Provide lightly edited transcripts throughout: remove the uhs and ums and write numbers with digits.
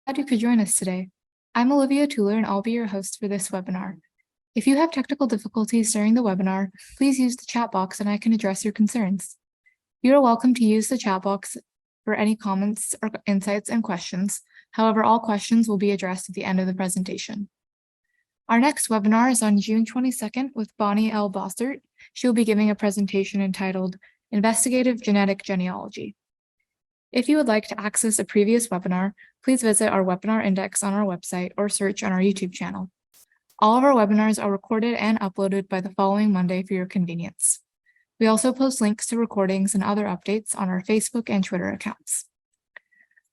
Glad you could join us today. I'm Olivia Tuller and I'll be your host for this webinar. If you have technical difficulties during the webinar, please use the chat box and I can address your concerns. You are welcome to use the chat box for any comments or insights and questions. However, all questions will be addressed at the end of the presentation. Our next webinar is on June 22nd with Bonnie L. Bossert. She will be giving a presentation entitled Investigative Genetic Genealogy. If you would like to access a previous webinar, please visit our webinar index on our website or search on our YouTube channel. All of our webinars are recorded and uploaded by the following Monday for your convenience. We also post links to recordings and other updates on our Facebook and Twitter accounts.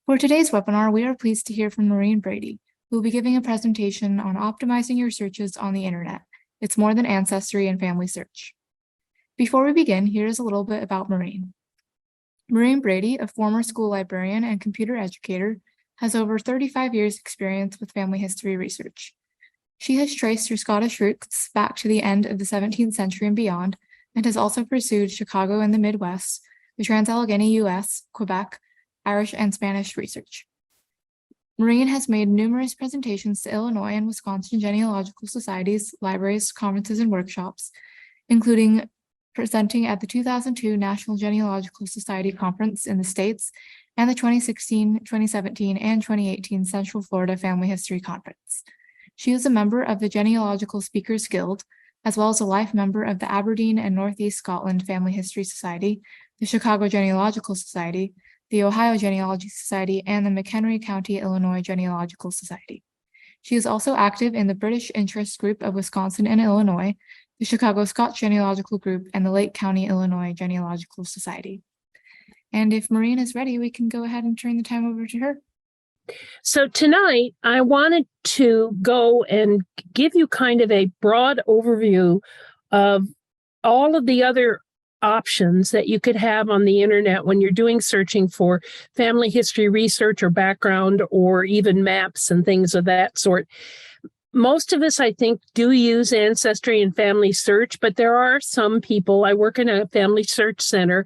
For today's webinar, we are pleased to hear from Maureen Brady, who will be giving a presentation on optimizing your searches on the internet. It's more than Ancestry and FamilySearch. Before we begin, here's a little bit about Maureen. Maureen Brady, a former school librarian and computer educator, has over 35 years' experience with family history research. She has traced her Scottish roots back to the end of the 17th century and beyond, and has also pursued Chicago and the Midwest, the Trans-Allegheny U.S., Quebec, Irish, and Spanish research. Maureen has made numerous presentations to Illinois and Wisconsin genealogical societies, libraries, conferences, and workshops, including presenting at the 2002 National Genealogical Society Conference in the States and the 2016, 2017, and 2018 Central Florida Family History Conference. She is a member of the Genealogical Speakers Guild, as well as a life member of the Aberdeen and Northeast Scotland Family History Society, the Chicago Genealogical Society, the Ohio Genealogy Society, and the McHenry County, Illinois Genealogical Society. She is also active in the British Interest Group of Wisconsin and Illinois, the Chicago Scotch Genealogical Group, and the Lake County, Illinois Genealogical Society. And if Maureen is ready, we can go ahead and turn the time over to her. So tonight, I wanted to go and give you kind of a broad overview of all of the other options that you could have on the internet when you're doing searching for family history research or background or even maps and things of that sort. Most of us, I think, do use Ancestry and FamilySearch, but there are some people. I work in a family search center,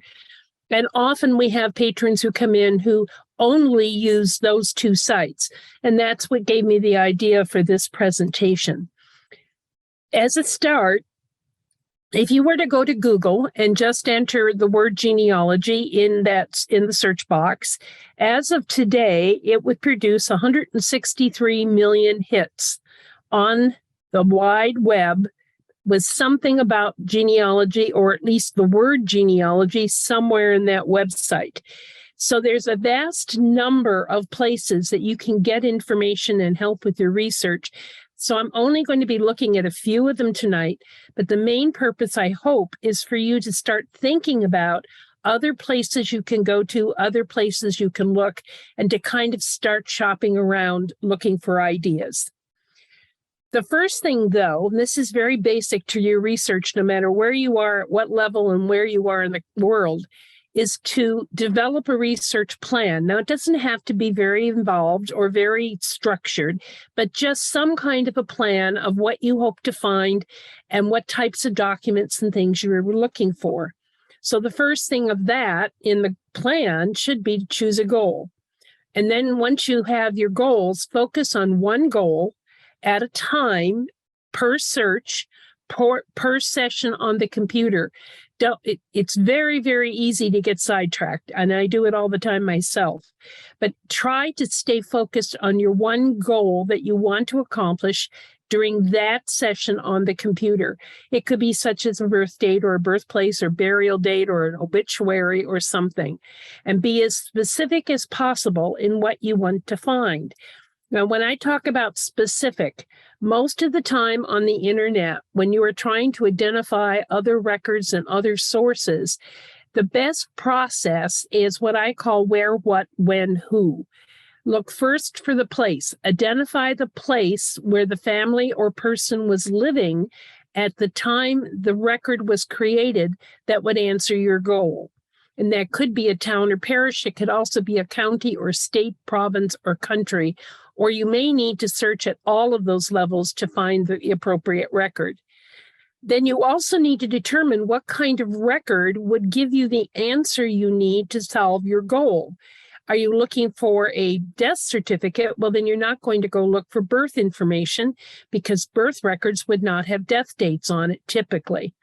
and often we have patrons who come in who only use those two sites. And that's what gave me the idea for this presentation. As a start, if you were to go to Google and just enter the word genealogy in the search box, as of today, it would produce 163 million hits on the wide web with something about genealogy, or at least the word genealogy, somewhere in that website. So there's a vast number of places that you can get information and help with your research. So I'm only going to be looking at a few of them tonight, but the main purpose, I hope, is for you to start thinking about other places you can go to, other places you can look, and to kind of start shopping around looking for ideas. The first thing, though, and this is very basic to your research, no matter where you are, at what level, and where you are in the world, is to develop a research plan. Now, it doesn't have to be very involved or very structured, but just some kind of a plan of what you hope to find and what types of documents and things you're looking for. So the first thing of that in the plan should be to choose a goal. And then once you have your goals, focus on one goal at a time per search, per session on the computer. It's very, very easy to get sidetracked, and I do it all the time myself. But try to stay focused on your one goal that you want to accomplish during that session on the computer. It could be such as a birth date or a birthplace or burial date or an obituary or something. And be as specific as possible in what you want to find. Now, when I talk about specific, most of the time on the internet, when you are trying to identify other records and other sources, the best process is what I call where, what, when, who. Look first for the place. Identify the place where the family or person was living at the time the record was created that would answer your goal. And that could be a town or parish. It could also be a county or state, province, or country. Or you may need to search at all of those levels to find the appropriate record. Then you also need to determine what kind of record would give you the answer you need to solve your goal. Are you looking for a death certificate? Well, then you're not going to go look for birth information because birth records would not have death dates on it typically.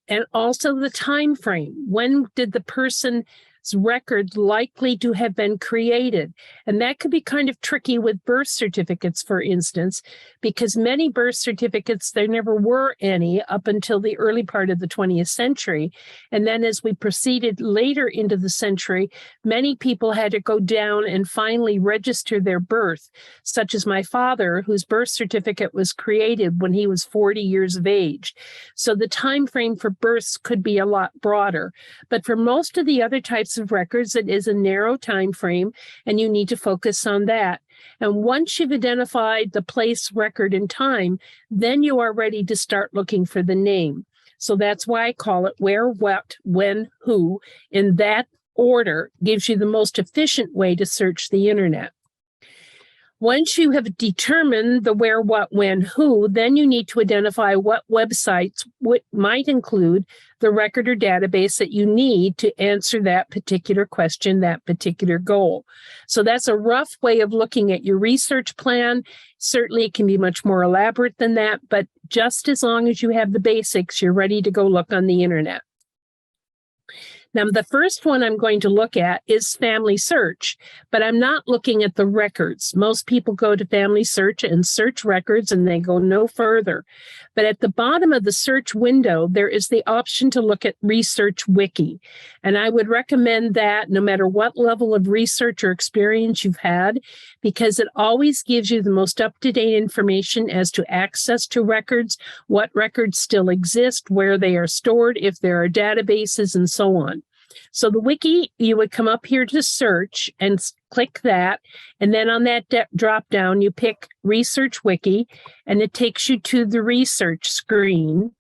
And also the time frame. When did the person's record likely to have been created? And that could be kind of tricky with birth certificates, for instance, because many birth certificates, there never were any up until the early part of the 20th century. And then as we proceeded later into the century, many people had to go down and finally register their birth, such as my father, whose birth certificate was created when he was 40 years of age. So the time frame for births could be a lot broader. But for most of the other types of records, it is a narrow time frame, and you need to focus on that. And once you've identified the place, record, and time, then you are ready to start looking for the name. So that's why I call it where, what, when, who. In that order gives you the most efficient way to search the internet. Once you have determined the where, what, when, who, then you need to identify what websites might include the record or database that you need to answer that particular question, that particular goal. So that's a rough way of looking at your research plan. Certainly it can be much more elaborate than that, but just as long as you have the basics, you're ready to go look on the internet. Now, the first one I'm going to look at is FamilySearch, but I'm not looking at the records. Most people go to FamilySearch and search records, and they go no further. But at the bottom of the search window, there is the option to look at Research Wiki. And I would recommend that no matter what level of research or experience you've had, because it always gives you the most up-to-date information as to access to records, what records still exist, where they are stored, if there are databases, and so on. So the wiki, you would come up here to search and click that. And then on that drop down, you pick Research Wiki, and it takes you to the research screen.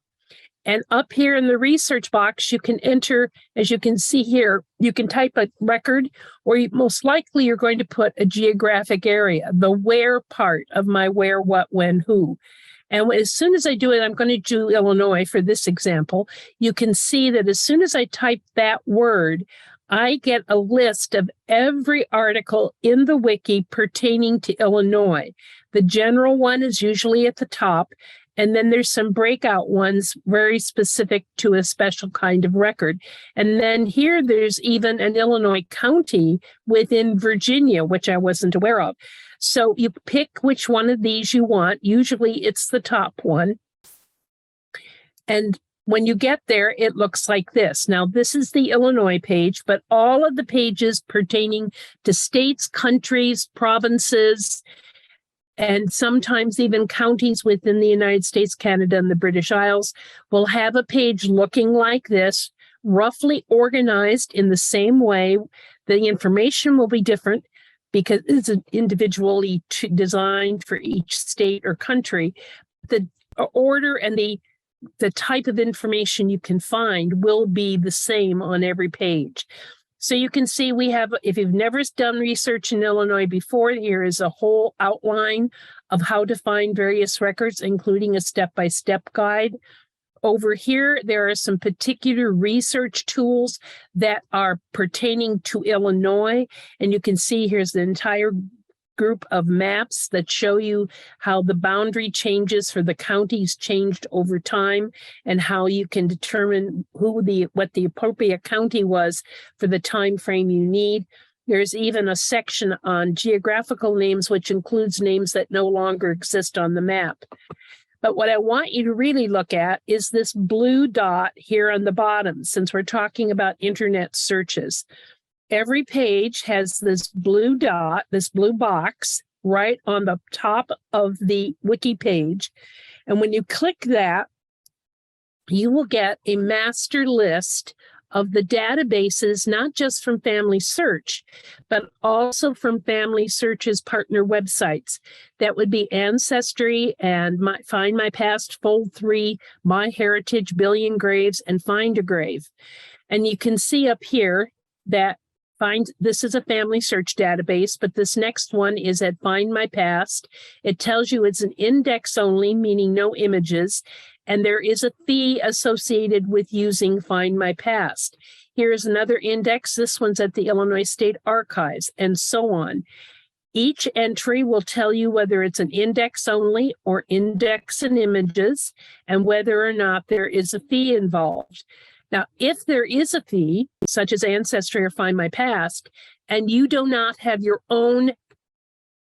And up here in the research box, you can enter, as you can see here, you can type a record, or most likely you're going to put a geographic area, the where part of my where, what, when, who. And as soon as I do it, I'm going to do Illinois for this example. You can see that as soon as I type that word, I get a list of every article in the wiki pertaining to Illinois. The general one is usually at the top, and then there's some breakout ones very specific to a special kind of record. And then here there's even an Illinois county within Virginia, which I wasn't aware of. So you pick which one of these you want. Usually it's the top one. And when you get there, it looks like this. Now, this is the Illinois page, but all of the pages pertaining to states, countries, provinces, and sometimes even counties within the United States, Canada, and the British Isles will have a page looking like this, roughly organized in the same way. The information will be different because it's individually designed for each state or country. The order and the type of information you can find will be the same on every page. So you can see we have, if you've never done research in Illinois before, here is a whole outline of how to find various records, including a step-by-step guide. Over here, there are some particular research tools that are pertaining to Illinois. And you can see here's the entire group of maps that show you how the boundary changes for the counties changed over time and how you can determine what the appropriate county was for the time frame you need. There's even a section on geographical names, which includes names that no longer exist on the map. But what I want you to really look at is this blue dot here on the bottom, since we're talking about internet searches. Every page has this blue dot, this blue box right on the top of the wiki page. And when you click that, you will get a master list of the databases, not just from FamilySearch, but also from FamilySearch's partner websites. That would be Ancestry and Find My Past, Fold 3, My Heritage, Billion Graves, and Find a Grave. And you can see up here that this is a FamilySearch database, but this next one is at Find My Past. It tells you it's an index only, meaning no images, and there is a fee associated with using Find My Past. Here's another index. This one's at the Illinois State Archives, and so on. Each entry will tell you whether it's an index only or index and images, and whether or not there is a fee involved. Now, if there is a fee, such as Ancestry or Find My Past, and you do not have your own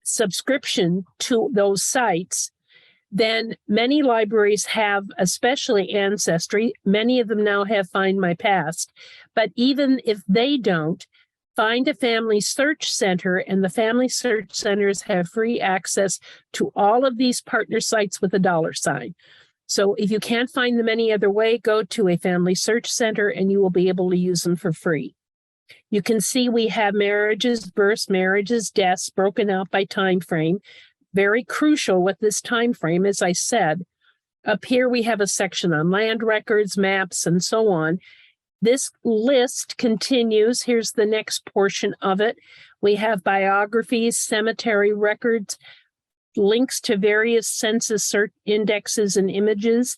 subscription to those sites, then many libraries have, especially Ancestry. Many of them now have Find My Past. But even if they don't, find a Family Search Center, and the Family Search Centers have free access to all of these partner sites with a $sign. So if you can't find them any other way, go to a Family Search Center and you will be able to use them for free. You can see we have marriages, births, marriages, deaths broken out by time frame. Very crucial with this time frame, as I said. Up here we have a section on land records, maps, and so on. This list continues. Here's the next portion of it. We have biographies, cemetery records, links to various census search indexes and images,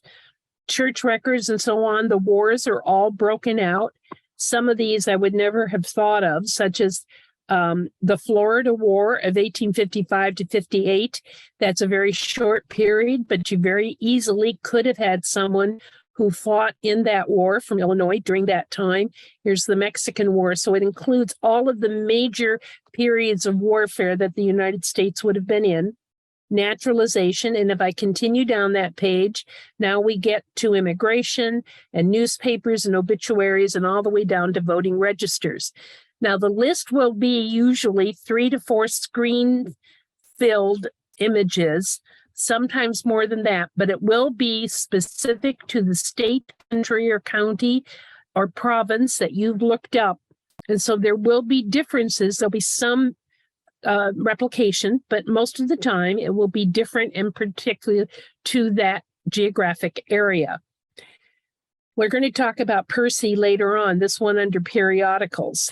church records, and so on. The wars are all broken out. Some of these I would never have thought of, such as the Florida War of 1855 to 58. That's a very short period, but you very easily could have had someone who fought in that war from Illinois during that time. Here's the Mexican War. So it includes all of the major periods of warfare that the United States would have been in. Naturalization. And if I continue down that page, now we get to immigration and newspapers and obituaries and all the way down to voting registers. Now the list will be usually 3 to 4 screen-filled images, sometimes more than that, but it will be specific to the state, country, or county or province that you've looked up. And so there will be differences. There'll be some replication, but most of the time it will be different and particular to that geographic area. We're going to talk about Percy later on, this one under periodicals.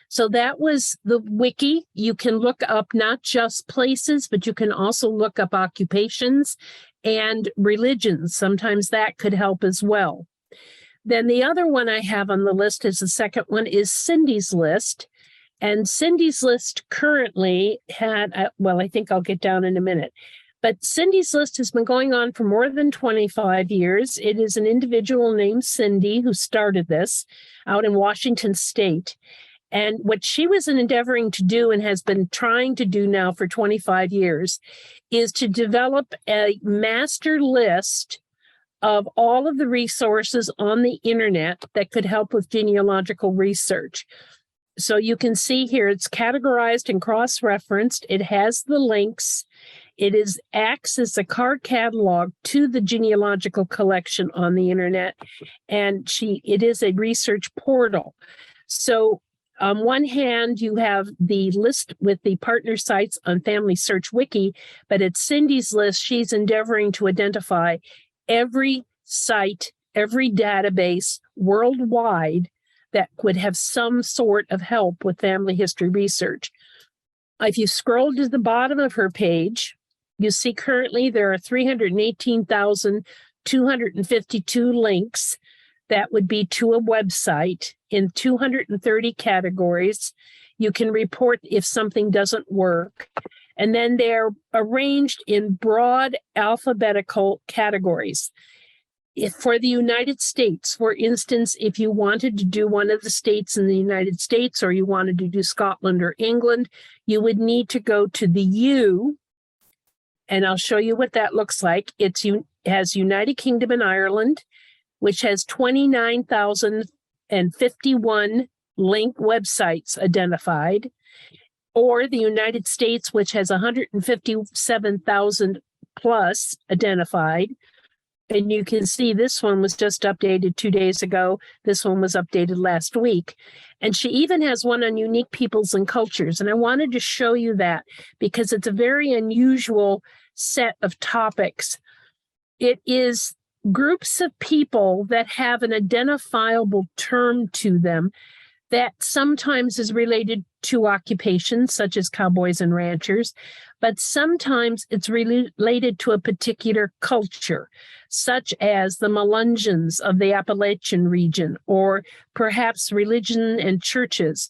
So that was the wiki. You can look up not just places, but you can also look up occupations and religions. Sometimes that could help as well. Then the other one I have on the list is the second one is Cindy's List. And Cindy's List currently had, well, I think I'll get down in a minute. But Cindy's List has been going on for more than 25 years. It is an individual named Cindy who started this out in Washington State. And what she was endeavoring to do and has been trying to do now for 25 years is to develop a master list of all of the resources on the internet that could help with genealogical research. So you can see here it's categorized and cross-referenced. It has the links. It acts as a card catalog to the genealogical collection on the internet. And it is a research portal. So on one hand, you have the list with the partner sites on FamilySearch Wiki, but at Cindy's List, she's endeavoring to identify every site, every database worldwide that would have some sort of help with family history research. If you scroll to the bottom of her page, you see currently there are 318,252 links. That would be to a website in 230 categories. You can report if something doesn't work. And then they're arranged in broad alphabetical categories. If for the United States, for instance, if you wanted to do one of the states in the United States or you wanted to do Scotland or England, you would need to go to the U, and I'll show you what that looks like. It has United Kingdom and Ireland, which has 29,051 link websites identified, or the United States, which has 157,000 plus identified. And you can see this one was just updated 2 days ago. This one was updated last week. And she even has one on unique peoples and cultures. And I wanted to show you that because it's a very unusual set of topics. It is groups of people that have an identifiable term to them that sometimes is related to occupations such as cowboys and ranchers, but sometimes it's related to a particular culture, such as the Melungeons of the Appalachian region, or perhaps religion and churches,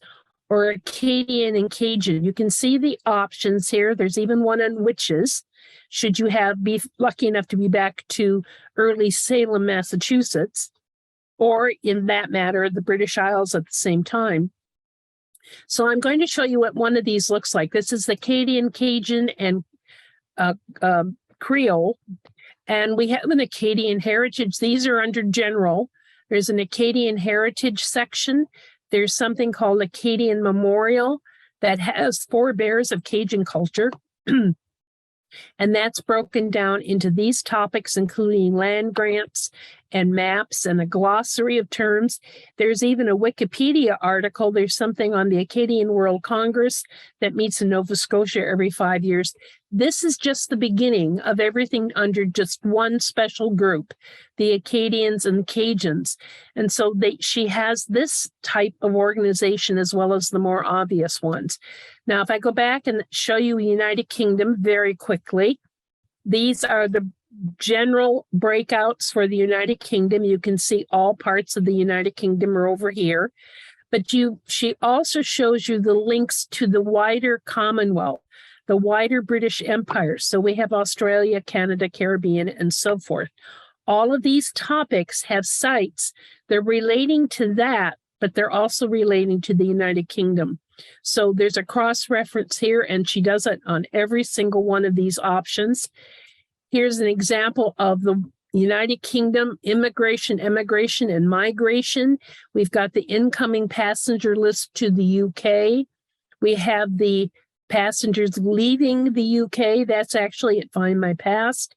or Acadian and Cajun. You can see the options here. There's even one on witches, should you be lucky enough to be back to early Salem, Massachusetts, or in that matter, the British Isles at the same time. So I'm going to show you what one of these looks like. This is the Acadian, Cajun, and Creole. And we have an Acadian heritage. These are under general. There's an Acadian heritage section. There's something called Acadian Memorial that has forebears of Cajun culture. And that's broken down into these topics, including land grants and maps and a glossary of terms. There's even a Wikipedia article. There's something on the Acadian World Congress that meets in Nova Scotia every 5 years. This is just the beginning of everything under just one special group, the Acadians and Cajuns. And so she has this type of organization as well as the more obvious ones. Now, if I go back and show you United Kingdom very quickly, these are the general breakouts for the United Kingdom. You can see all parts of the United Kingdom are over here. But she also shows you the links to the wider Commonwealth, the wider British Empire. So we have Australia, Canada, Caribbean, and so forth. All of these topics have sites. They're relating to that, but they're also relating to the United Kingdom. So there's a cross-reference here, and she does it on every single one of these options. Here's an example of the United Kingdom immigration, emigration, and migration. We've got the incoming passenger list to the UK. We have the passengers leaving the UK. That's actually at Find My Past.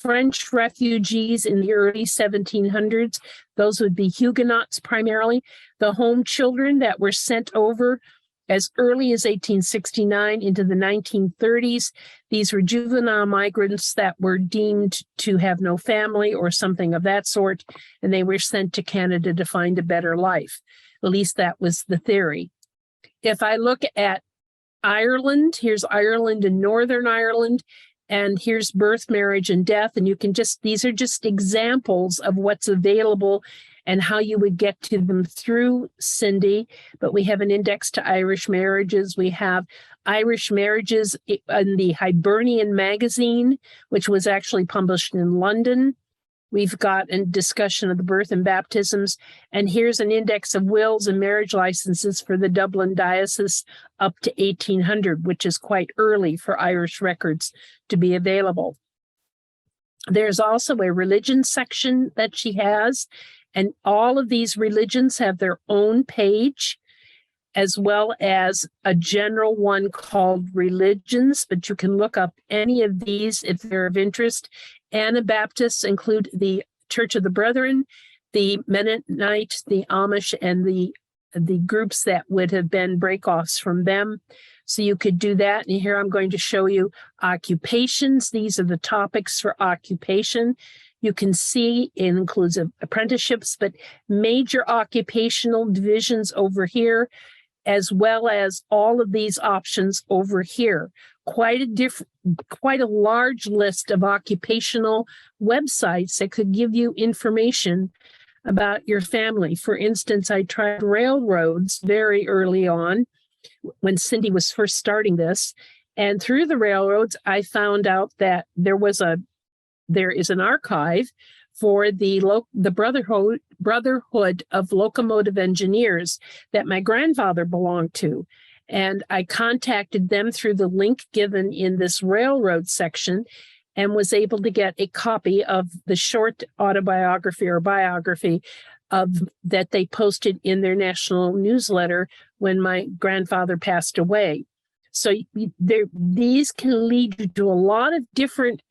French refugees in the early 1700s. Those would be Huguenots primarily. The home children that were sent over as early as 1869 into the 1930s. These were juvenile migrants that were deemed to have no family or something of that sort, and they were sent to Canada to find a better life. At least that was the theory. If I look at Ireland, here's Ireland and Northern Ireland, and here's birth, marriage, and death. And you can these are just examples of what's available and how you would get to them through Cindy. But we have an index to Irish marriages. We have Irish marriages in the Hibernian magazine, which was actually published in London. We've got a discussion of the birth and baptisms. And here's an index of wills and marriage licenses for the Dublin diocese up to 1800, which is quite early for Irish records to be available. There's also a religion section that she has, and all of these religions have their own page, as well as a general one called religions, but you can look up any of these if they're of interest. Anabaptists include the Church of the Brethren, the Mennonite, the Amish, and the groups that would have been breakoffs from them. So you could do that. And here I'm going to show you occupations. These are the topics for occupation. You can see it includes apprenticeships, but major occupational divisions over here, as well as all of these options over here. Quite a large list of occupational websites that could give you information about your family. For instance, I tried railroads very early on when Cindy was first starting this. And through the railroads, I found out that there is an archive for the Brotherhood of Locomotive Engineers that my grandfather belonged to. And I contacted them through the link given in this railroad section and was able to get a copy of the short autobiography or biography that they posted in their national newsletter when my grandfather passed away. So these can lead you to a lot of different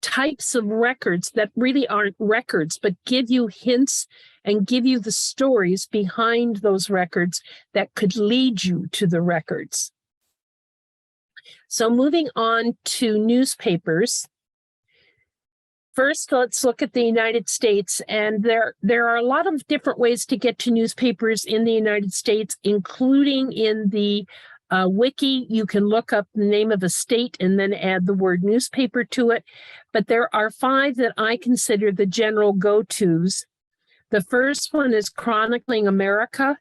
types of records that really aren't records, but give you hints and give you the stories behind those records that could lead you to the records. So moving on to newspapers, First, let's look at the United States, and there are a lot of different ways to get to newspapers in the United States, including in the Wiki. You can look up the name of a state and then add the word newspaper to it. But there are 5 that I consider the general go-tos. The first one is Chronicling America.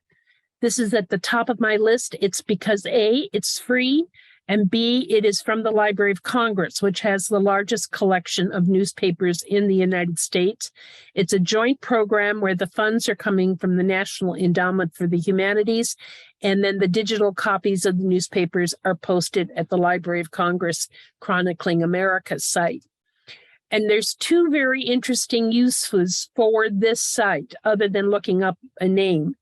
This is at the top of my list. It's because A, it's free, and B, it is from the Library of Congress, which has the largest collection of newspapers in the United States. It's a joint program where the funds are coming from the National Endowment for the Humanities, and then the digital copies of the newspapers are posted at the Library of Congress Chronicling America site. And there's 2 very interesting uses for this site, other than looking up a name.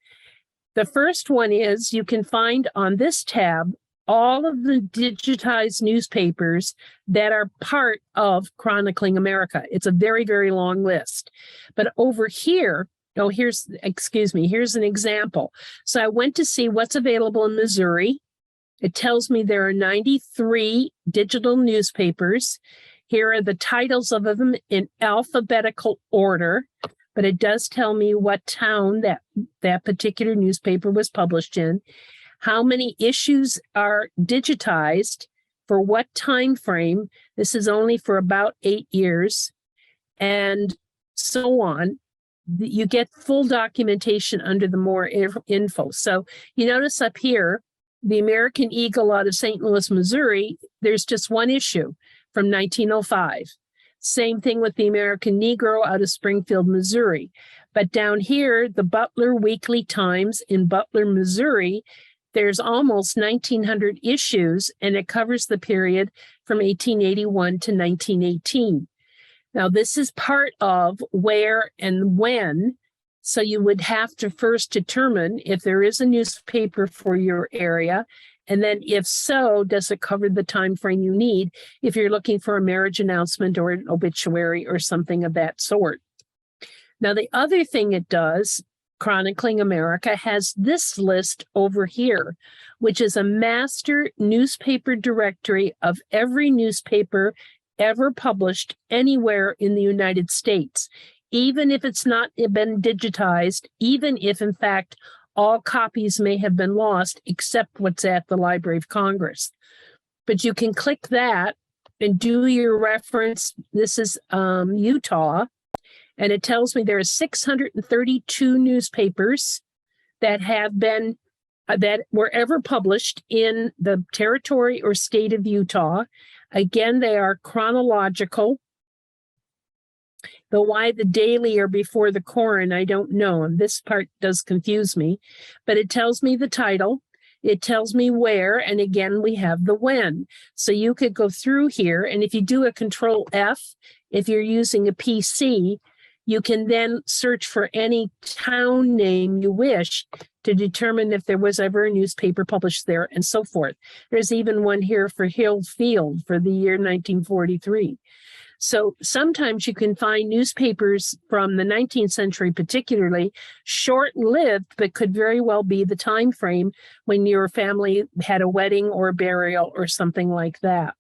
The first one is you can find on this tab all of the digitized newspapers that are part of Chronicling America. It's a very, very long list. But over here, here's an example. So I went to see what's available in Missouri. It tells me there are 93 digital newspapers. Here are the titles of them in alphabetical order, but it does tell me what town that particular newspaper was published in, how many issues are digitized, for what time frame. This is only for about 8 years, and so on. You get full documentation under the more info. So you notice up here, the American Eagle out of St. Louis, Missouri, there's just one issue from 1905. Same thing with the American Negro out of Springfield, Missouri. But down here, the Butler Weekly Times in Butler, Missouri, there's almost 1,900 issues, and it covers the period from 1881 to 1918. Now, this is part of where and when, so you would have to first determine if there is a newspaper for your area, and then if so, does it cover the time frame you need if you're looking for a marriage announcement or an obituary or something of that sort. Now, the other thing it does, Chronicling America, has this list over here, which is a master newspaper directory of every newspaper ever published anywhere in the United States, even if it's not been digitized, even if, in fact, all copies may have been lost, except what's at the Library of Congress. But you can click that and do your reference. This is Utah. And it tells me there are 632 newspapers that have been, that were ever published in the territory or state of Utah. Again, they are chronological. The why the daily or before the Koran, I don't know. And this part does confuse me. But it tells me the title. It tells me where. And again, we have the when. So you could go through here. And if you do a Control F, if you're using a PC, you can then search for any town name you wish to determine if there was ever a newspaper published there and so forth. There's even one here for Hill Field for the year 1943. So sometimes you can find newspapers from the 19th century, particularly short-lived, but could very well be the time frame when your family had a wedding or a burial or something like that.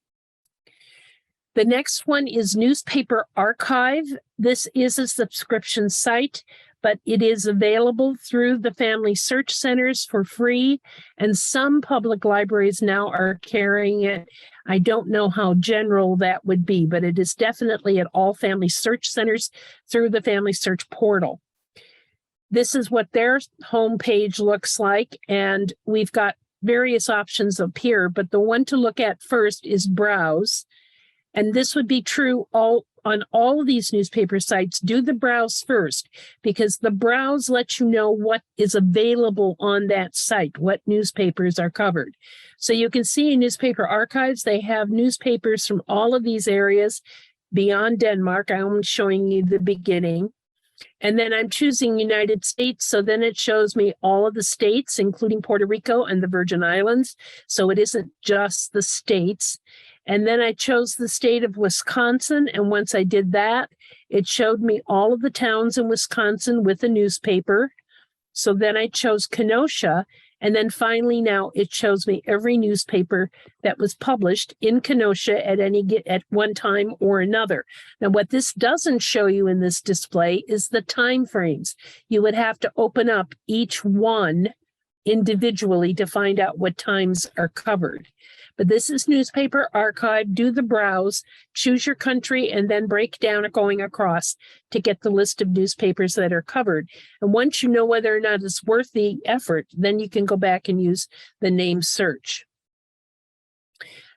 The next one is Newspaper Archive. This is a subscription site, but it is available through the Family Search Centers for free, and some public libraries now are carrying it. I don't know how general that would be, but it is definitely at all Family Search Centers through the Family Search portal. This is what their homepage looks like, and we've got various options up here, but the one to look at first is Browse. And this would be true on all of these newspaper sites. Do the browse first, because the browse lets you know what is available on that site, what newspapers are covered. So you can see in Newspaper Archives, they have newspapers from all of these areas beyond Denmark. I'm showing you the beginning. And then I'm choosing United States. So then it shows me all of the states, including Puerto Rico and the Virgin Islands. So it isn't just the states. And then I chose the state of Wisconsin. And once I did that, it showed me all of the towns in Wisconsin with a newspaper. So then I chose Kenosha. And then finally now it shows me every newspaper that was published in Kenosha at one time or another. Now, what this doesn't show you in this display is the time frames. You would have to open up each one individually to find out what times are covered. But this is Newspaper Archive. Do the browse, choose your country, and then break down it going across to get the list of newspapers that are covered. And once you know whether or not it's worth the effort, then you can go back and use the name search.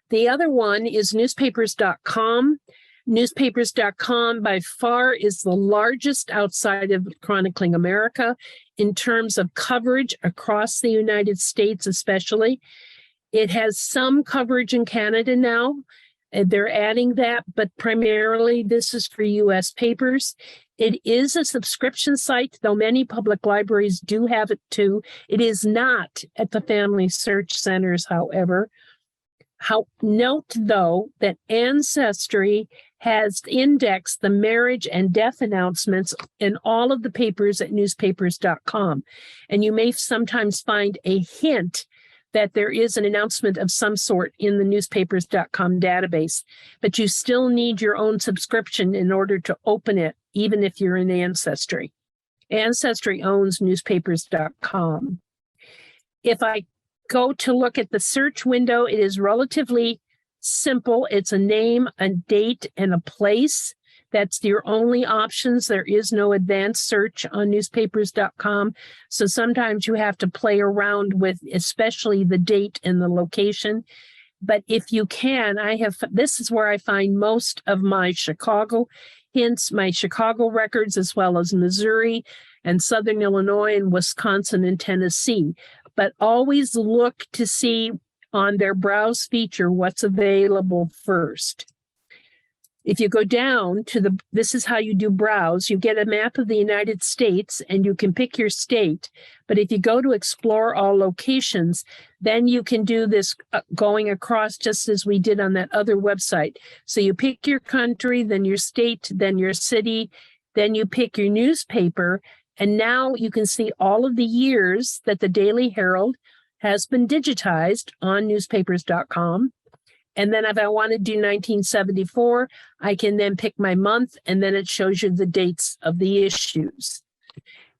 The other one is Newspapers.com. Newspapers.com by far is the largest outside of chronicling America in terms of coverage across the United States, especially. It has some coverage in Canada now. They're adding that, but primarily this is for U.S. papers. It is a subscription site, though many public libraries do have it too. It is not at the Family Search Centers, however. Note, though, that Ancestry has indexed the marriage and death announcements in all of the papers at newspapers.com. And you may sometimes find a hint that there is an announcement of some sort in the newspapers.com database, but you still need your own subscription in order to open it, even if you're in Ancestry. Ancestry owns newspapers.com. If I go to look at the search window, it is relatively simple. It's a name, a date, and a place. That's your only options. There is no advanced search on newspapers.com. So sometimes you have to play around with especially the date and the location. But if you can, this is where I find most of my Chicago hints, my Chicago records, as well as Missouri and Southern Illinois and Wisconsin and Tennessee. But always look to see on their browse feature what's available first. If you go down to this is how you do browse, you get a map of the United States and you can pick your state. But if you go to explore all locations, then you can do this going across just as we did on that other website. So you pick your country, then your state, then your city, then you pick your newspaper. And now you can see all of the years that the Daily Herald has been digitized on newspapers.com. And then if I want to do 1974, I can then pick my month, and then it shows you the dates of the issues.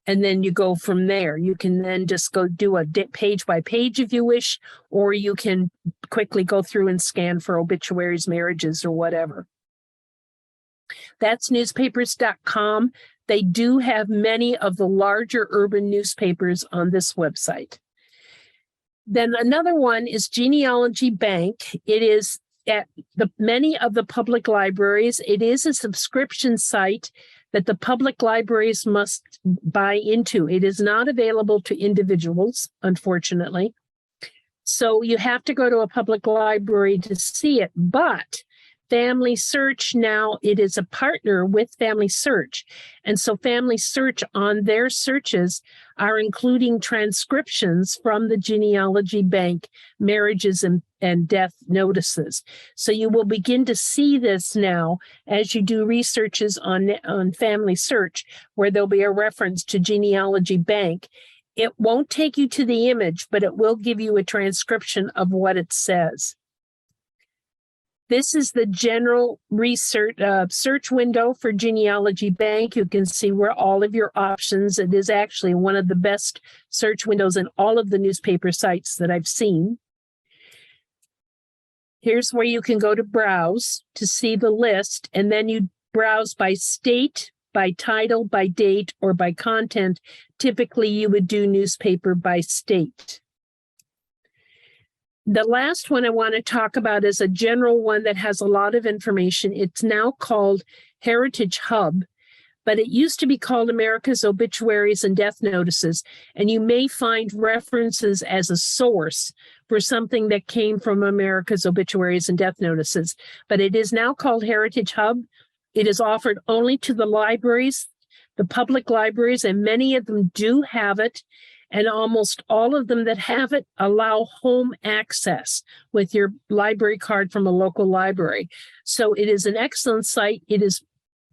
And then you go from there. You can then just go do a page by page if you wish, or you can quickly go through and scan for obituaries, marriages, or whatever. That's newspapers.com. They do have many of the larger urban newspapers on this website. Then another one is Genealogy Bank. It is at many of the public libraries. It is a subscription site that the public libraries must buy into. It is not available to individuals, unfortunately. So you have to go to a public library to see it. But FamilySearch now, it is a partner with FamilySearch. And so FamilySearch on their searches are including transcriptions from the Genealogy Bank marriages and death notices. So you will begin to see this now as you do researches on FamilySearch, where there'll be a reference to Genealogy Bank. It won't take you to the image, but it will give you a transcription of what it says. This is the general research search window for Genealogy Bank. You can see where all of your options. It is actually one of the best search windows in all of the newspaper sites that I've seen. Here's where you can go to browse to see the list, and then you browse by state, by title, by date, or by content. Typically, you would do newspaper by state. The last one I want to talk about is a general one that has a lot of information. It's now called Heritage Hub, but it used to be called America's Obituaries and Death Notices. And you may find references as a source for something that came from America's Obituaries and Death Notices. But it is now called Heritage Hub. It is offered only to the libraries, the public libraries, and many of them do have it. And almost all of them that have it allow home access with your library card from a local library. So it is an excellent site. It is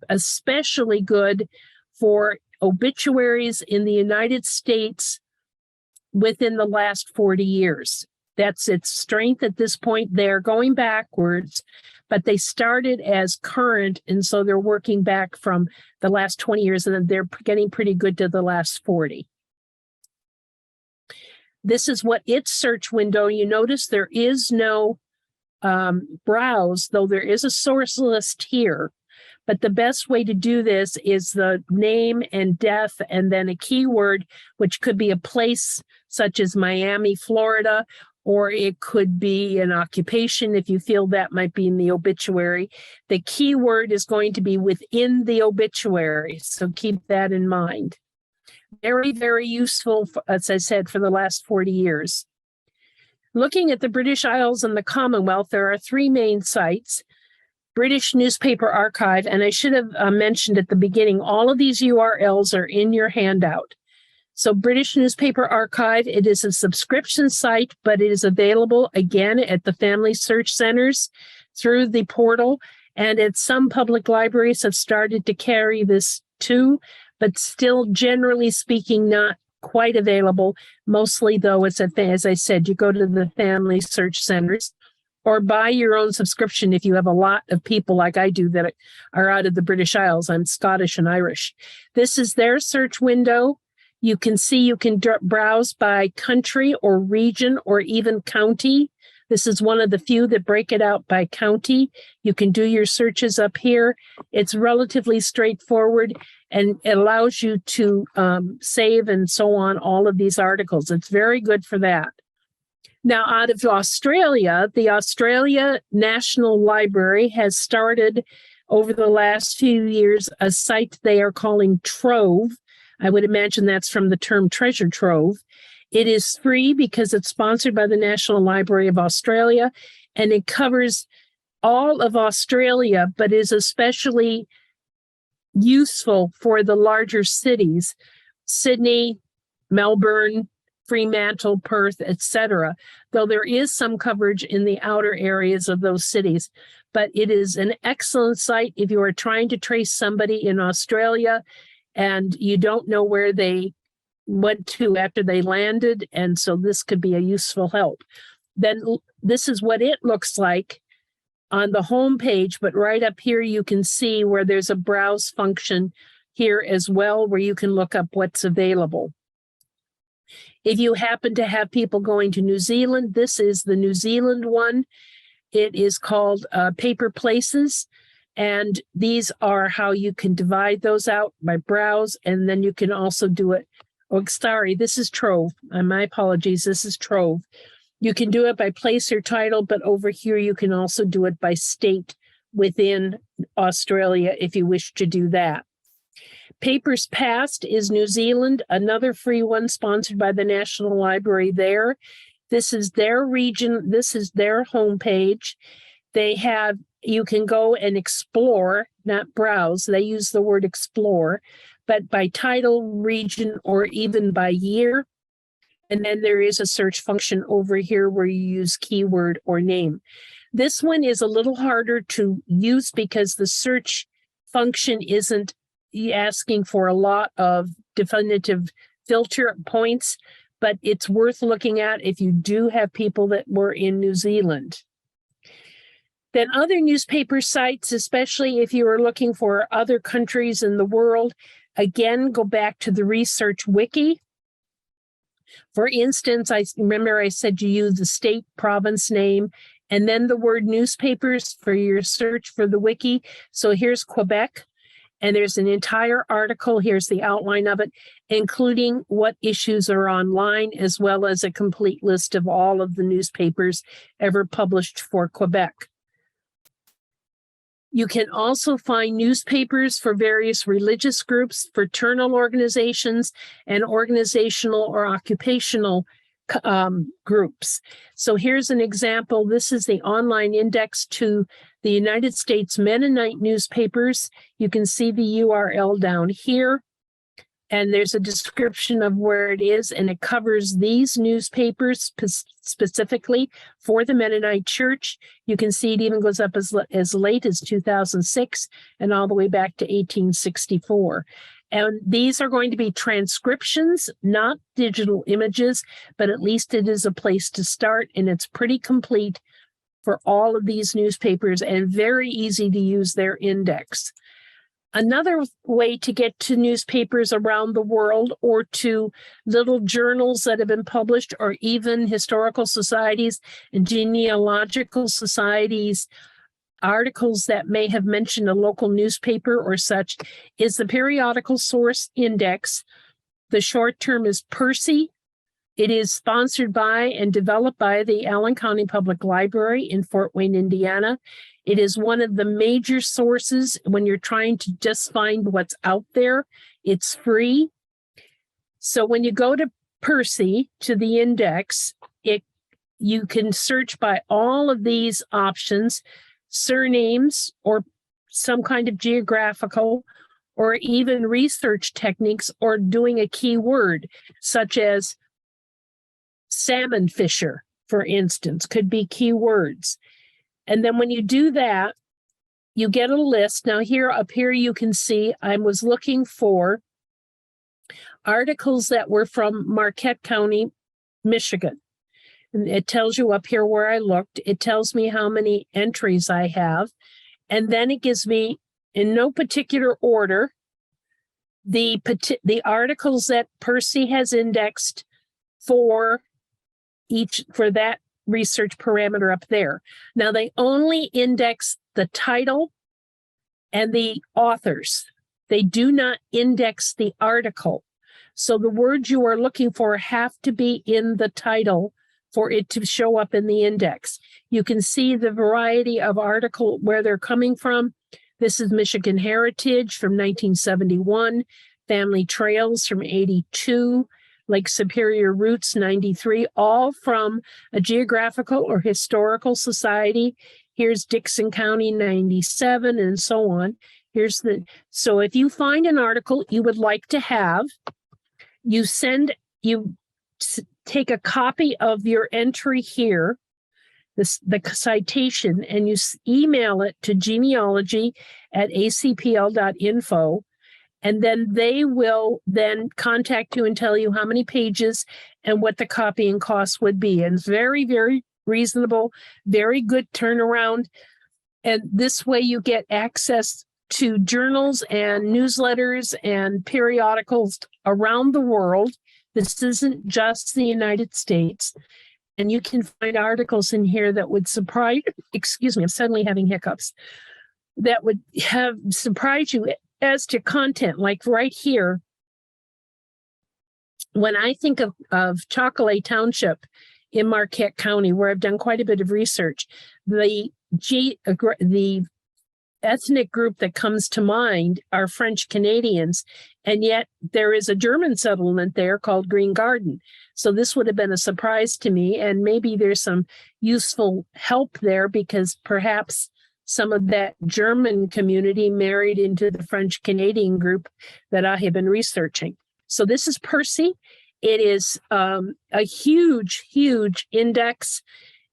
especially good for obituaries in the United States within the last 40 years. That's its strength at this point. They're going backwards, but they started as current, and so they're working back from the last 20 years, and then they're getting pretty good to the last 40. This is what its search window, you notice there is no browse, though there is a source list here. But the best way to do this is the name and death, and then a keyword, which could be a place such as Miami, Florida, or it could be an occupation if you feel that might be in the obituary. The keyword is going to be within the obituary, so keep that in mind. Very, very useful, as I said, for the last 40 years. Looking at the British Isles and the Commonwealth, there are 3 main sites. British Newspaper Archive, and I should have mentioned at the beginning, all of these URLs are in your handout. So British Newspaper Archive, it is a subscription site, but it is available again at the Family Search Centers through the portal. And at some public libraries have started to carry this too, but still, generally speaking, not quite available. Mostly, though, it's as I said, you go to the Family Search Centers or buy your own subscription if you have a lot of people like I do that are out of the British Isles. I'm Scottish and Irish. This is their search window. You can see you can browse by country or region or even county. This is one of the few that break it out by county. You can do your searches up here. It's relatively straightforward, and it allows you to save and so on all of these articles. It's very good for that. Now, out of Australia, the Australia National Library has started over the last few years a site they are calling Trove. I would imagine that's from the term treasure trove. It is free because it's sponsored by the National Library of Australia, and it covers all of Australia, but is especially useful for the larger cities, Sydney, Melbourne, Fremantle, Perth, etc., though there is some coverage in the outer areas of those cities. But it is an excellent site if you are trying to trace somebody in Australia and you don't know where they went to after they landed, and so this could be a useful help. Then this is what it looks like on the home page, but right up here you can see where there's a browse function here as well, where you can look up what's available. If you happen to have people going to New Zealand, this is the New Zealand one. It is called Paper Places. And these are how you can divide those out by browse. And then you can also do it. Oh, sorry, this is Trove. My apologies. This is Trove. You can do it by place or title, but over here you can also do it by state within Australia if you wish to do that. Paperspass is New Zealand, another free one sponsored by the National Library there. This is their region. This is their homepage. They have, you can go and explore, not browse. They use the word explore, but by title, region, or even by year. And then there is a search function over here where you use keyword or name. This one is a little harder to use because the search function isn't asking for a lot of definitive filter points, but it's worth looking at if you do have people that were in New Zealand. Then other newspaper sites, especially if you are looking for other countries in the world, again, go back to the research wiki. For instance, I remember I said you use the state province name and then the word newspapers for your search for the wiki. So here's Quebec, and there's an entire article. Here's the outline of it, including what issues are online, as well as a complete list of all of the newspapers ever published for Quebec. You can also find newspapers for various religious groups, fraternal organizations, and organizational or occupational groups. So here's an example. This is the online index to the United States Mennonite newspapers. You can see the URL down here, and there's a description of where it is, and it covers these newspapers specifically for the Mennonite Church. You can see it even goes up as late as 2006 and all the way back to 1864. And these are going to be transcriptions, not digital images, but at least it is a place to start, and it's pretty complete for all of these newspapers and very easy to use their index. Another way to get to newspapers around the world or to little journals that have been published, or even historical societies and genealogical societies, articles that may have mentioned a local newspaper or such, is the periodical source index. The short term is PERSI. It is sponsored by and developed by the Allen County Public Library in Fort Wayne, Indiana. It is one of the major sources when you're trying to just find what's out there. It's free. So when you go to PERSI, to the index, you can search by all of these options, surnames or some kind of geographical or even research techniques, or doing a keyword such as salmon fisher, for instance, could be keywords. And then when you do that, you get a list. Now up here you can see I was looking for articles that were from Marquette County, Michigan. And it tells you up here where I looked. It tells me how many entries I have. And then it gives me, in no particular order, the articles that PERSI has indexed for that research parameter up there. Now they only index the title and the authors. They do not index the article. So the words you are looking for have to be in the title for it to show up in the index. You can see the variety of article where they're coming from. This is Michigan Heritage from 1971, Family Trails from 82, Lake Superior Roots 93, all from a geographical or historical society. Here's Dixon County 97, and so on. So if you find an article you would like to have, you take a copy of your entry here, the citation, and you email it to genealogy@acpl.info. And then they will then contact you and tell you how many pages and what the copying costs would be. And it's very, very reasonable, very good turnaround. And this way you get access to journals and newsletters and periodicals around the world. This isn't just the United States. And you can find articles in here that would surprise, excuse me, I'm suddenly having hiccups, that would surprise you as to content. Like right here, when I think of Chocolate Township in Marquette County, where I've done quite a bit of research, the ethnic group that comes to mind are French Canadians, and yet there is a German settlement there called Green Garden. So this would have been a surprise to me, and maybe there's some useful help there because perhaps some of that German community married into the French Canadian group that I have been researching. So this is PERSI. It is a huge, huge index,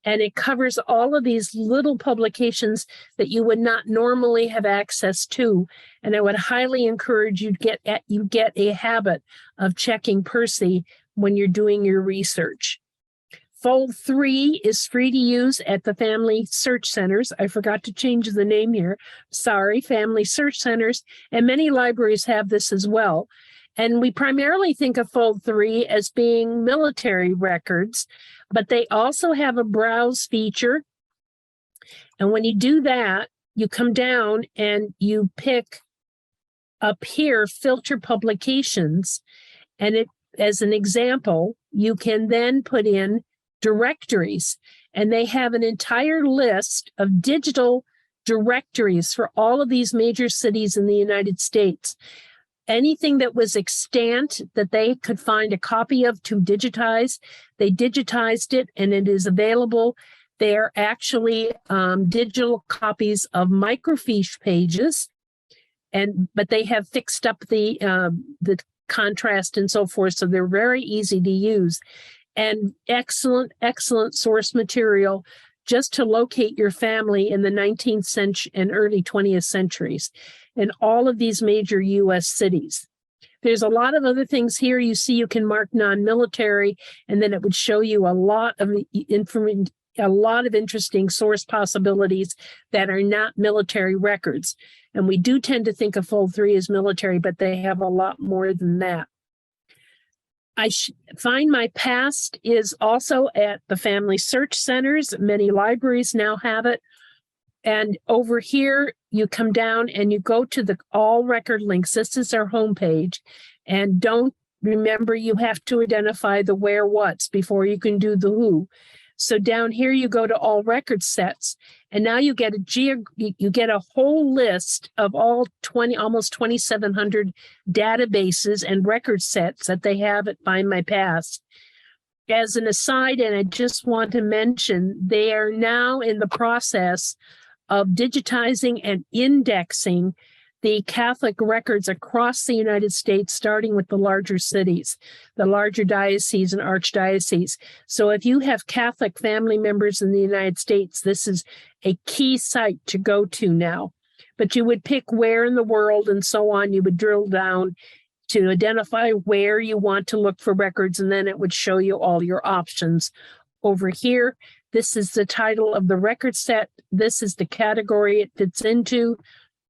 and it covers all of these little publications that you would not normally have access to. And I would highly encourage you get a habit of checking PERSI when you're doing your research. Fold 3 is free to use at the Family Search Centers. I forgot to change the name here. Sorry, Family Search Centers. And many libraries have this as well. And we primarily think of Fold 3 as being military records, but they also have a browse feature. And when you do that, you come down and you pick up here, filter publications. And as an example, you can then put in directories, and they have an entire list of digital directories for all of these major cities in the United States. Anything that was extant that they could find a copy of to digitize, they digitized it, and it is available. They're actually digital copies of microfiche pages, but they have fixed up the contrast and so forth, so they're very easy to use. And excellent, excellent source material just to locate your family in the 19th century and early 20th centuries in all of these major U.S. cities. There's a lot of other things here. You see, you can mark non-military, and then it would show you a lot of information, a lot of interesting source possibilities that are not military records. And we do tend to think of Fold 3 as military, but they have a lot more than that. Find My Past is also at the Family Search Centers. Many libraries now have it. And over here, you come down and you go to the all record links. This is our homepage. And don't remember, you have to identify the where what's before you can do the who. So down here, you go to all record sets, and now you get a whole list of all almost 2,700 databases and record sets that they have at Find My Past. As an aside, and I just want to mention, they are now in the process of digitizing and indexing the Catholic records across the United States, starting with the larger cities, the larger dioceses and archdioceses. So if you have Catholic family members in the United States, this is a key site to go to now. But you would pick where in the world and so on. You would drill down to identify where you want to look for records, and then it would show you all your options. Over here, this is the title of the record set. This is the category it fits into.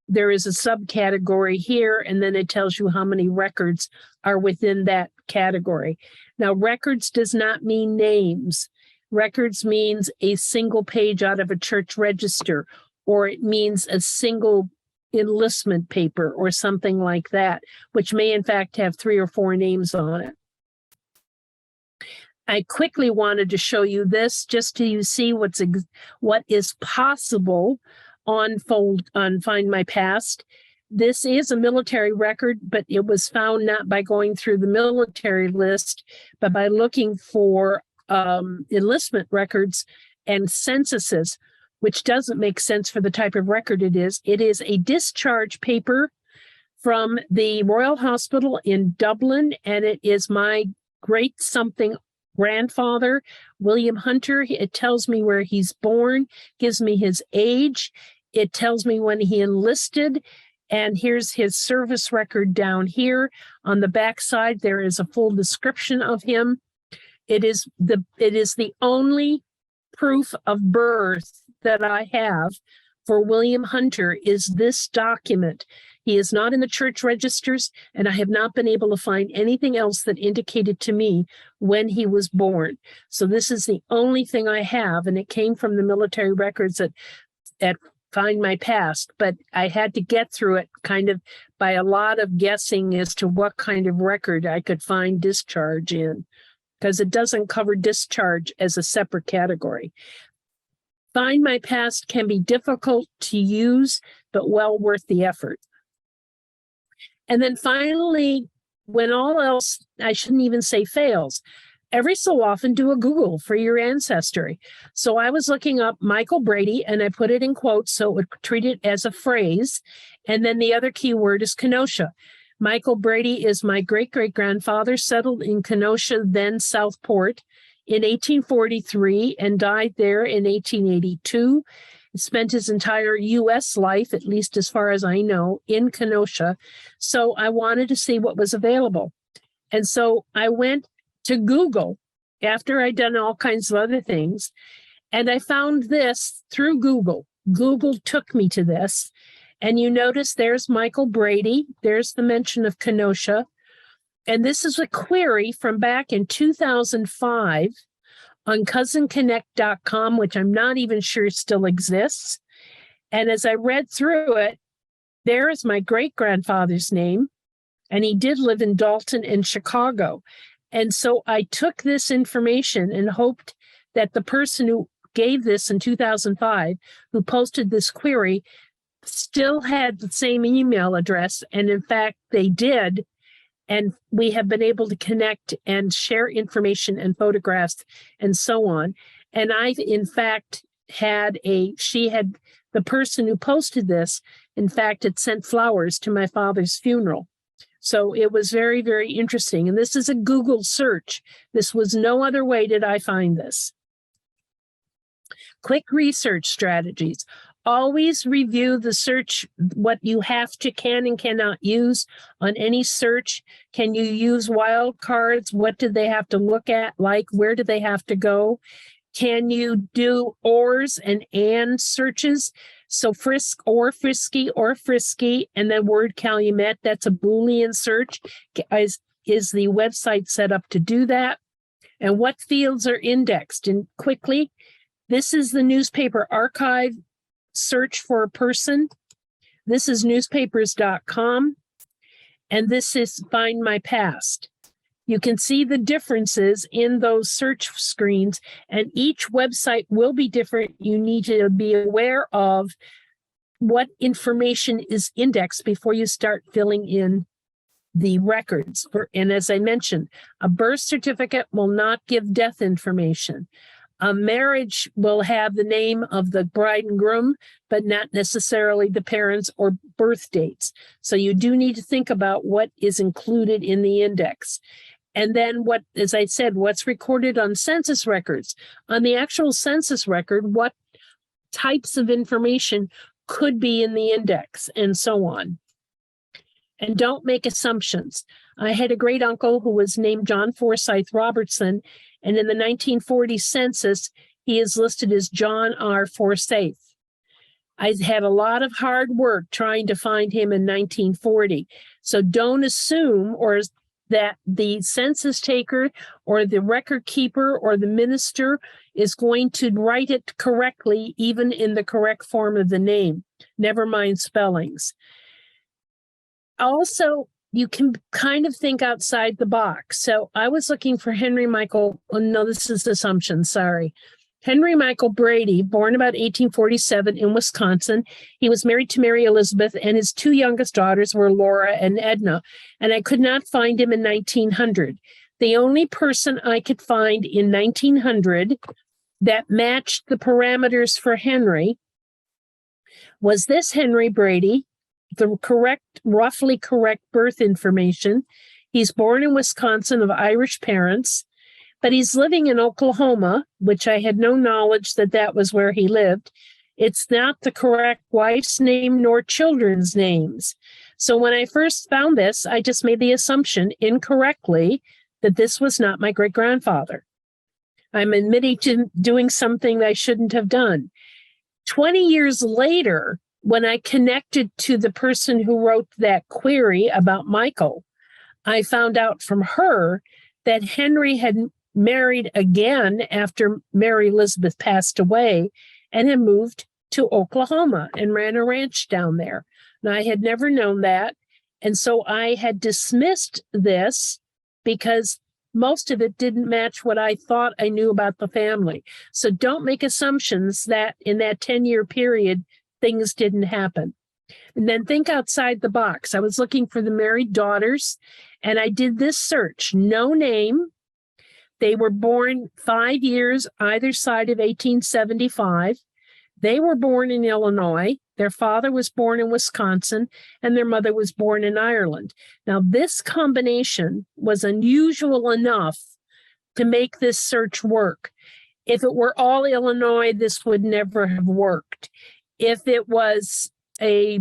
There is a subcategory here, and then it tells you how many records are within that category. Now, records does not mean names. Records means a single page out of a church register, or it means a single enlistment paper or something like that, which may in fact have 3 or 4 names on it. I quickly wanted to show you this just to see what is possible on Find My Past. This is a military record, but it was found not by going through the military list, but by looking for enlistment records and censuses, which doesn't make sense for the type of record it is. It is a discharge paper from the Royal Hospital in Dublin, and it is my great something grandfather, William Hunter. It tells me where he's born, gives me his age. It tells me when he enlisted, and here's his service record down here. On the back side, there is a full description of him. It is the only proof of birth that I have for William Hunter is this document. He is not in the church registers, and I have not been able to find anything else that indicated to me when he was born. So this is the only thing I have, and it came from the military records at Find My Past, but I had to get through it kind of by a lot of guessing as to what kind of record I could find discharge in, because it doesn't cover discharge as a separate category. Find My Past can be difficult to use, but well worth the effort. And then finally, when all else, I shouldn't even say fails, every so often do a Google for your ancestry. So I was looking up Michael Brady, and I put it in quotes so it would treat it as a phrase. And then the other keyword is Kenosha. Michael Brady is my great-great-grandfather, settled in Kenosha, then Southport, in 1843 and died there in 1882. He spent his entire U.S. life, at least as far as I know, in Kenosha. So I wanted to see what was available. And so I went to Google after I'd done all kinds of other things, and I found this through Google. Google took me to this, and you notice there's Michael Brady. There's the mention of Kenosha. And this is a query from back in 2005 on cousinconnect.com, which I'm not even sure still exists. And as I read through it, there is my great-grandfather's name, and he did live in Dalton and Chicago. And so I took this information and hoped that the person who gave this in 2005, who posted this query, still had the same email address. And in fact, they did. And we have been able to connect and share information and photographs and so on. And I've, in fact, the person who posted this, in fact, had sent flowers to my father's funeral. So it was very, very interesting. And this is a Google search. This was no other way did I find this. Quick research strategies. Always review the search, what you can and cannot use on any search. Can you use wildcards? What do they have to look at? Like, where do they have to go? Can you do ors and searches? So frisk or frisky or frisky, and then word calumet, that's a Boolean search. Is the website set up to do that? And what fields are indexed? And quickly, this is the newspaper archive search for a person. This is newspapers.com. And this is Find My Past. You can see the differences in those search screens, and each website will be different. You need to be aware of what information is indexed before you start filling in the records. And as I mentioned, a birth certificate will not give death information. A marriage will have the name of the bride and groom, but not necessarily the parents or birth dates. So you do need to think about what is included in the index. And then what, as I said, what's recorded on census records. On the actual census record, what types of information could be in the index, and so on. And don't make assumptions. I had a great uncle who was named John Forsyth Robertson, and in the 1940 census, he is listed as John R. Forsyth. I had a lot of hard work trying to find him in 1940. So don't assume that the census taker or the record keeper or the minister is going to write it correctly, even in the correct form of the name. Never mind spellings. Also, you can kind of think outside the box. So I was looking for Henry Michael. Oh, no, this is assumption. Sorry. Henry Michael Brady, born about 1847 in Wisconsin. He was married to Mary Elizabeth, and his two youngest daughters were Laura and Edna. And I could not find him in 1900. The only person I could find in 1900 that matched the parameters for Henry was this Henry Brady, the roughly correct birth information. He's born in Wisconsin of Irish parents, but he's living in Oklahoma, which I had no knowledge that was where he lived. It's not the correct wife's name nor children's names. So when I first found this, I just made the assumption incorrectly that this was not my great-grandfather. I'm admitting to doing something I shouldn't have done. 20 years later, when I connected to the person who wrote that query about Michael, I found out from her that Henry had married again after Mary Elizabeth passed away and had moved to Oklahoma and ran a ranch down there. And I had never known that. And so I had dismissed this because most of it didn't match what I thought I knew about the family. So don't make assumptions that in that 10-year period, things didn't happen. And then think outside the box. I was looking for the married daughters, and I did this search. No name. They were born 5 years either side of 1875. They were born in Illinois. Their father was born in Wisconsin, and their mother was born in Ireland. Now, this combination was unusual enough to make this search work. If it were all Illinois, this would never have worked. If it was a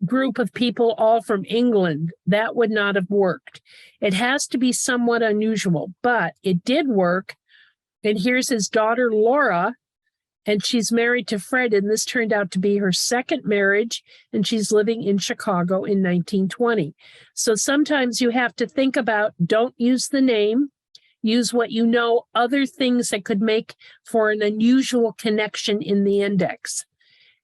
group of people all from England, that would not have worked. It has to be somewhat unusual, but it did work. And here's his daughter, Laura, and she's married to Fred, and this turned out to be her second marriage, and she's living in Chicago in 1920. So sometimes you have to think about, don't use the name, use what you know, other things that could make for an unusual connection in the index.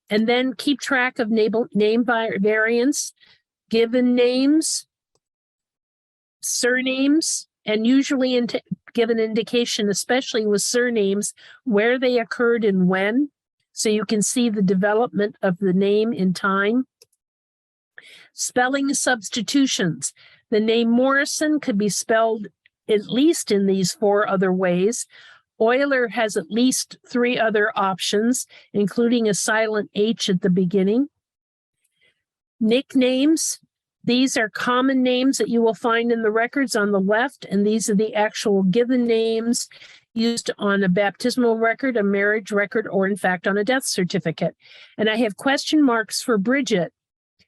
And then keep track of name variants, given names, surnames, and usually give an indication, especially with surnames, where they occurred and when, so you can see the development of the name in time. Spelling substitutions. The name Morrison could be spelled at least in these 4 other ways. Euler has at least 3 other options, including a silent H at the beginning. Nicknames. These are common names that you will find in the records on the left, and these are the actual given names. used on a baptismal record, a marriage record, or in fact on a death certificate. And I have question marks for Bridget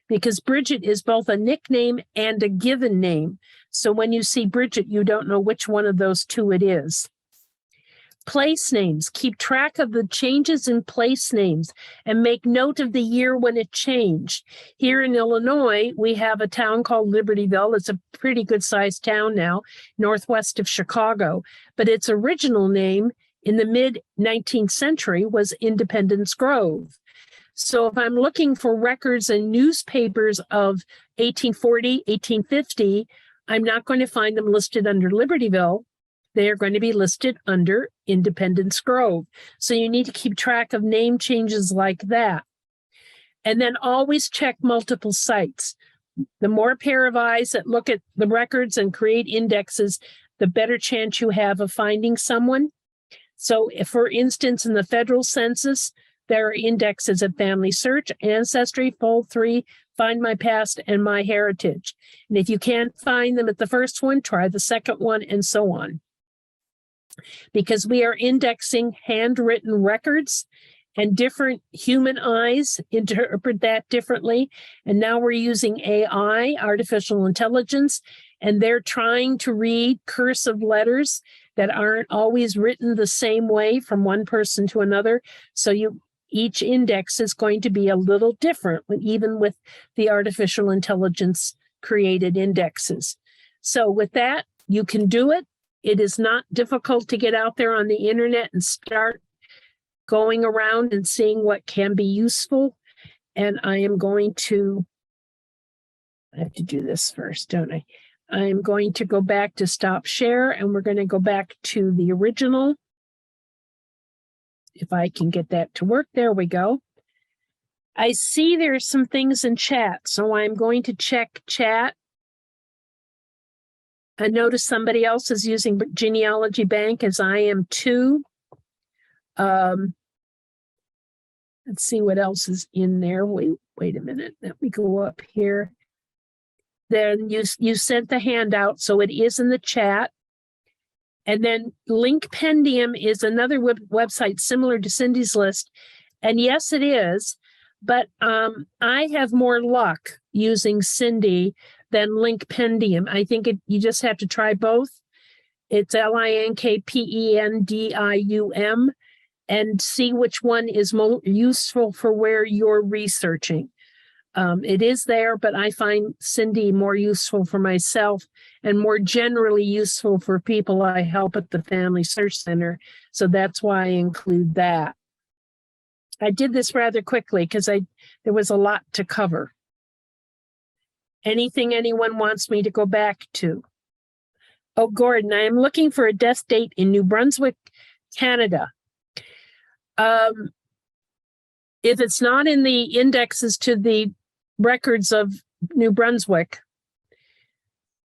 because Bridget is both a nickname and a given name. So when you see Bridget, you don't know which one of those two it is. Place names. Keep track of the changes in place names and make note of the year when it changed. Here in Illinois, we have a town called Libertyville. It's a pretty good sized town now, northwest of Chicago, but its original name in the mid-19th century was Independence Grove. So if I'm looking for records and newspapers of 1840, 1850, I'm not going to find them listed under Libertyville. They are going to be listed under Independence Grove. So you need to keep track of name changes like that. And then always check multiple sites. The more pair of eyes that look at the records and create indexes, the better chance you have of finding someone. So if, for instance, in the federal census, there are indexes at FamilySearch, Ancestry, Fold3, Find My Past, and My Heritage. And if you can't find them at the first one, try the second one, and so on. Because we are indexing handwritten records and different human eyes interpret that differently. And now we're using AI, artificial intelligence, and they're trying to read cursive letters that aren't always written the same way from one person to another. So each index is going to be a little different, even with the artificial intelligence created indexes. So with that, you can do it. It is not difficult to get out there on the internet and start going around and seeing what can be useful. And I have to do this first, don't I? I'm going to go back to stop share, and we're going to go back to the original. If I can get that to work, there we go. I see there's some things in chat, so I'm going to check chat. I notice somebody else is using Genealogy Bank, as I am too. Let's see what else is in there. Wait a minute. Let me go up here. Then you sent the handout, so it is in the chat. And then Linkpendium is another website similar to Cindy's list. And yes, it is. But I have more luck using Cindy than Linkpendium. I think you just have to try both. It's Linkpendium and see which one is more useful for where you're researching. It is there, but I find Cindy more useful for myself and more generally useful for people I help at the Family Search Center. So that's why I include that. I did this rather quickly because there was a lot to cover. Anything anyone wants me to go back to? Oh, Gordon, I am looking for a death date in New Brunswick, Canada. If it's not in the indexes to the records of New Brunswick,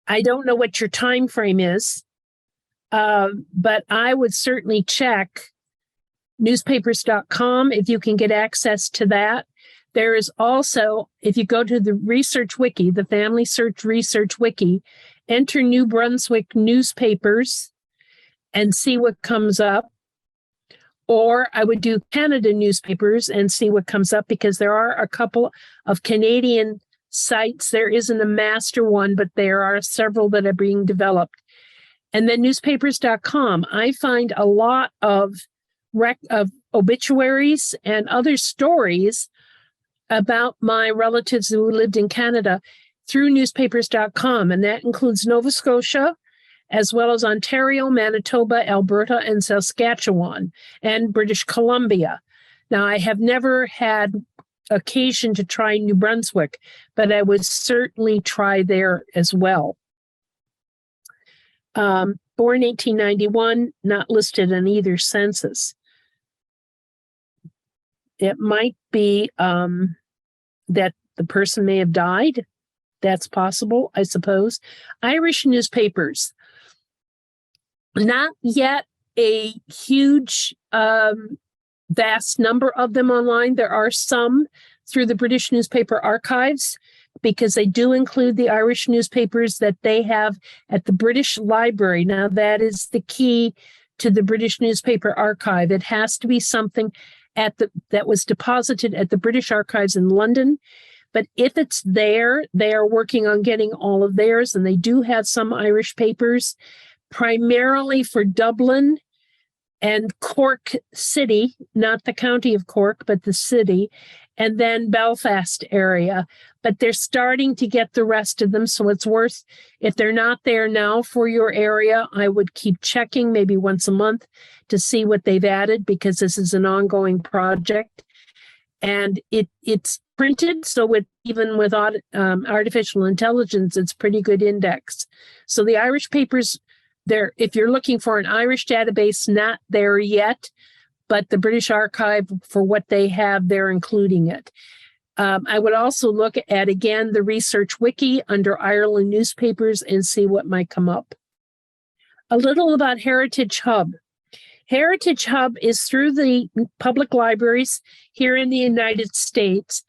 I don't know what your time frame is, but I would certainly check Newspaperscom if you can get access to that. There is also, if you go to the research wiki, the Family Search Research Wiki, enter New Brunswick newspapers and see what comes up. Or I would do Canada newspapers and see what comes up, because there are a couple of Canadian sites. There isn't a master one, but there are several that are being developed. And then newspapers.com, I find a lot of obituaries and other stories about my relatives who lived in Canada through newspapers.com. And that includes Nova Scotia, as well as Ontario, Manitoba, Alberta, and Saskatchewan, and British Columbia. Now, I have never had occasion to try New Brunswick, but I would certainly try there as well. Born 1891, not listed in either census. It might be that the person may have died. That's possible, I suppose. Irish newspapers. Not yet a huge, vast number of them online. There are some through the British Newspaper Archives, because they do include the Irish newspapers that they have at the British Library. Now, that is the key to the British Newspaper Archive. It has to be something that was deposited at the British Archives in London. But if it's there, they are working on getting all of theirs, and they do have some Irish papers, primarily for Dublin and Cork City, not the county of Cork, but the city, and then Belfast area. But they're starting to get the rest of them, so it's worth, if they're not there now for your area, I would keep checking maybe once a month to see what they've added, because this is an ongoing project. And it's printed, so even with artificial intelligence, it's pretty good index. So the Irish papers, if you're looking for an Irish database, not there yet, but the British Archive, for what they have, they're including it. I would also look at, again, the research wiki under Ireland newspapers and see what might come up. A little about Heritage Hub. Heritage Hub is through the public libraries here in the United States,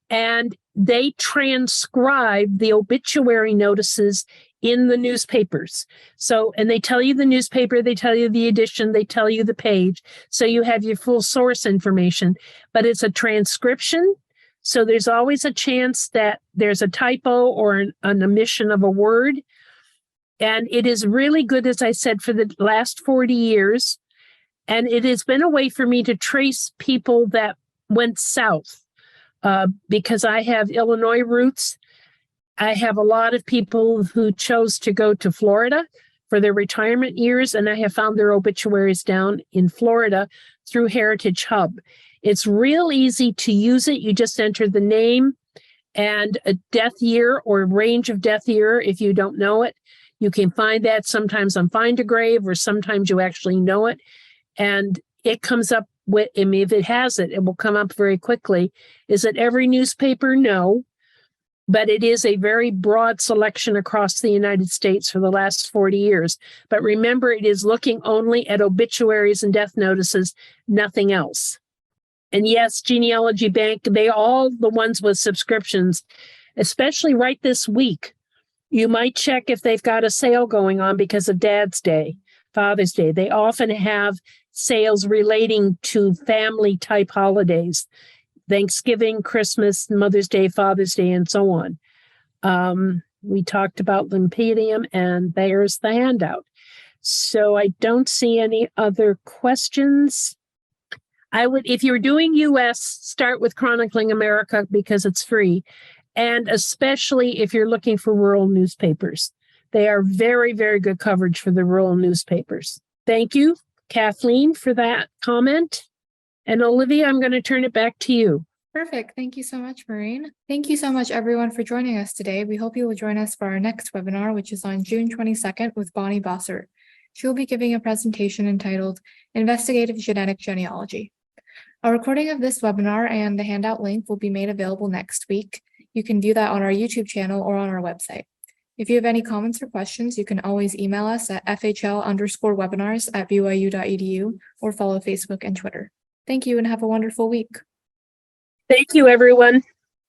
and they transcribe the obituary notices in the newspapers. So, and they tell you the newspaper, they tell you the edition, they tell you the page. So you have your full source information, but it's a transcription. So there's always a chance that there's a typo or an omission of a word. And it is really good, as I said, for the last 40 years. And it has been a way for me to trace people that went south, because I have Illinois roots. I have a lot of people who chose to go to Florida for their retirement years, and I have found their obituaries down in Florida through Heritage Hub. It's real easy to use it. You just enter the name and a death year or range of death year if you don't know it. You can find that sometimes on Find a Grave, or sometimes you actually know it. And it comes up with, I mean, if it has it, it will come up very quickly. Is it every newspaper? No. But it is a very broad selection across the United States for the last 40 years. But remember, it is looking only at obituaries and death notices, nothing else. And yes, Genealogy Bank, they all the ones with subscriptions, especially right this week. You might check if they've got a sale going on because of Dad's Day, Father's Day. They often have sales relating to family type holidays. Thanksgiving, Christmas, Mother's Day, Father's Day, and so on. We talked about Lympedium, and there's the handout. So I don't see any other questions. I would, if you're doing US, start with Chronicling America because it's free. And especially if you're looking for rural newspapers. They are very, very good coverage for the rural newspapers. Thank you, Kathleen, for that comment. And Olivia, I'm going to turn it back to you. Perfect. Thank you so much, Maureen. Thank you so much, everyone, for joining us today. We hope you will join us for our next webinar, which is on June 22nd with Bonnie Bossert. She will be giving a presentation entitled Investigative Genetic Genealogy. A recording of this webinar and the handout link will be made available next week. You can view that on our YouTube channel or on our website. If you have any comments or questions, you can always email us at fhl_webinars@byu.edu or follow Facebook and Twitter. Thank you and have a wonderful week. Thank you, everyone.